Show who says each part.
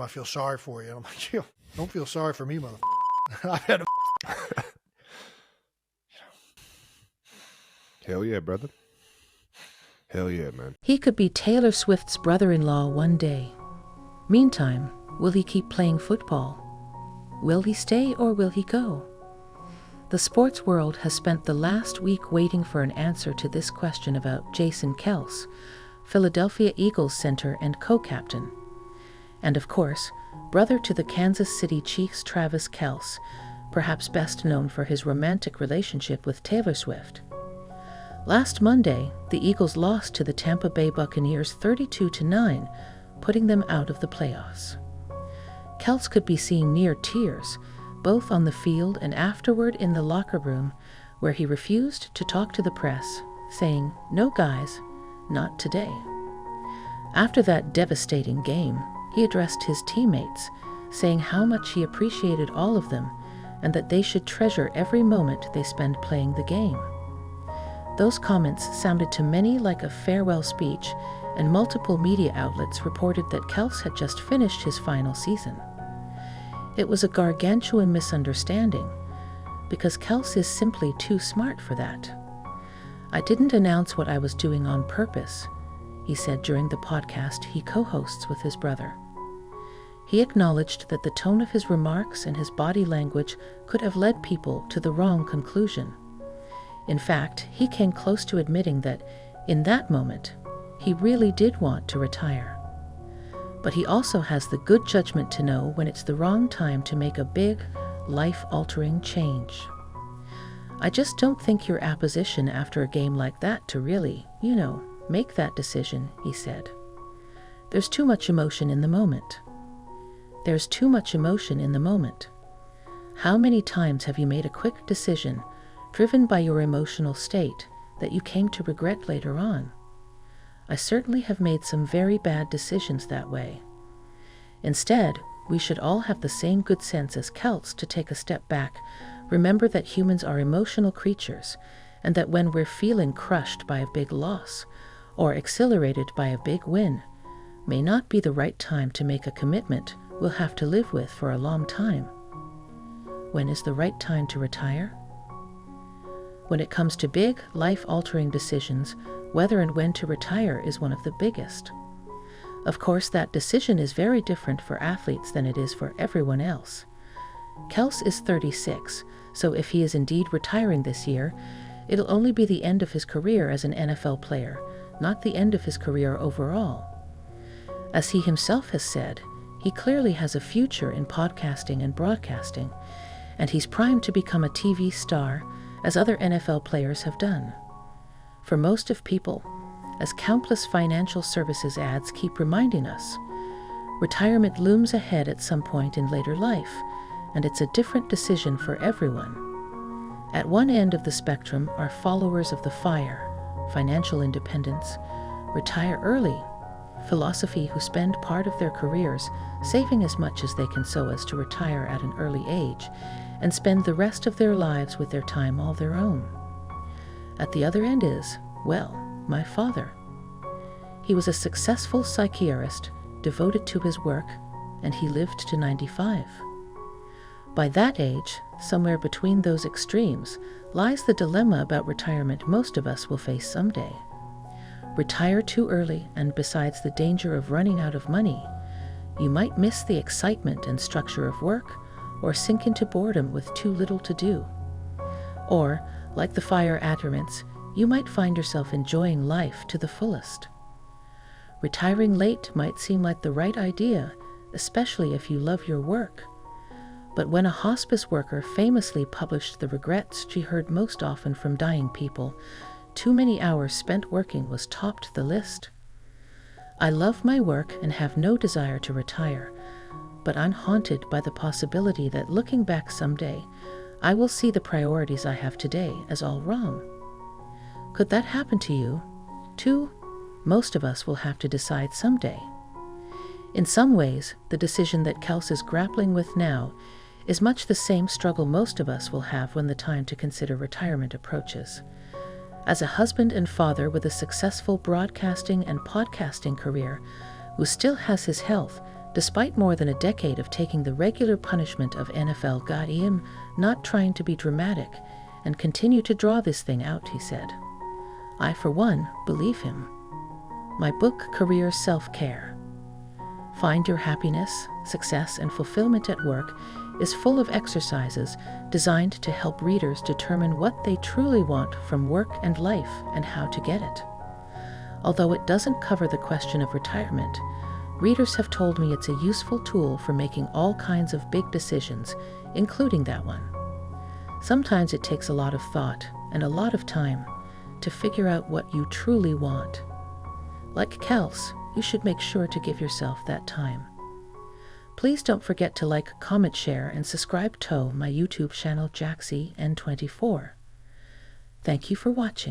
Speaker 1: I feel sorry for you. And I'm like, yo, don't feel sorry for me, motherfucker. I've had a
Speaker 2: Hell yeah, brother. Hell yeah, man.
Speaker 3: He could be Taylor Swift's brother-in-law one day. Meantime, will he keep playing football? Will he stay or will he go? The sports world has spent the last week waiting for an answer to this question about Jason Kelce, Philadelphia Eagles center and co-captain. And of course, brother to the Kansas City Chiefs' Travis Kelce, perhaps best known for his romantic relationship with Taylor Swift. Last Monday, the Eagles lost to the Tampa Bay Buccaneers 32-9, putting them out of the playoffs. Kelce could be seen near tears, both on the field and afterward in the locker room, where he refused to talk to the press, saying, "No guys, not today." After that devastating game, he addressed his teammates, saying how much he appreciated all of them and that they should treasure every moment they spend playing the game. Those comments sounded to many like a farewell speech, and multiple media outlets reported that Kelce had just finished his final season. It was a gargantuan misunderstanding, because Kelce is simply too smart for that. "I didn't announce what I was doing on purpose," he said during the podcast he co-hosts with his brother. He acknowledged that the tone of his remarks and his body language could have led people to the wrong conclusion. In fact, he came close to admitting that, in that moment, he really did want to retire. But he also has the good judgment to know when it's the wrong time to make a big, life-altering change. "I just don't think you're apposition after a game like that to really, make that decision," he said. "There's too much emotion in the moment." There's too much emotion in the moment. How many times have you made a quick decision driven by your emotional state that you came to regret later on? I certainly have made some very bad decisions that way. Instead, we should all have the same good sense as Kelce to take a step back, remember that humans are emotional creatures, and that when we're feeling crushed by a big loss or exhilarated by a big win, may not be the right time to make a commitment we'll have to live with for a long time. When is the right time to retire? When it comes to big, life-altering decisions, whether and when to retire is one of the biggest. Of course, that decision is very different for athletes than it is for everyone else. Kelce is 36, so if he is indeed retiring this year, it'll only be the end of his career as an NFL player, not the end of his career overall. As he himself has said, he clearly has a future in podcasting and broadcasting, and he's primed to become a TV star, as other NFL players have done. For most of people, as countless financial services ads keep reminding us, retirement looms ahead at some point in later life, and it's a different decision for everyone. At one end of the spectrum are followers of the FIRE, financial independence, retire early, philosophy who spend part of their careers saving as much as they can so as to retire at an early age, and spend the rest of their lives with their time all their own. At the other end is, well, my father. He was a successful psychiatrist, devoted to his work, and he lived to 95. By that age, somewhere between those extremes, lies the dilemma about retirement most of us will face someday. Retire too early, and besides the danger of running out of money, you might miss the excitement and structure of work, or sink into boredom with too little to do. Or, like the FIRE adherents, you might find yourself enjoying life to the fullest. Retiring late might seem like the right idea, especially if you love your work. But when a hospice worker famously published the regrets she heard most often from dying people, too many hours spent working was topped the list. "I love my work and have no desire to retire, but I'm haunted by the possibility that looking back someday, I will see the priorities I have today as all wrong." Could that happen to you, too? Most of us will have to decide someday. In some ways, the decision that Kelce is grappling with now is much the same struggle most of us will have when the time to consider retirement approaches. As a husband and father with a successful broadcasting and podcasting career, who still has his health Despite more than a decade of taking the regular punishment of NFL, God, I am not trying to be dramatic and continue to draw this thing out, he said. I, for one, believe him. My book, Career Self-Care. Find Your Happiness, Success, and Fulfillment at Work is full of exercises designed to help readers determine what they truly want from work and life and how to get it. Although it doesn't cover the question of retirement, readers have told me it's a useful tool for making all kinds of big decisions, including that one. Sometimes it takes a lot of thought and a lot of time to figure out what you truly want. Like Kelce, you should make sure to give yourself that time. Please don't forget to like, comment, share, and subscribe to my YouTube channel, N24. Thank you for watching.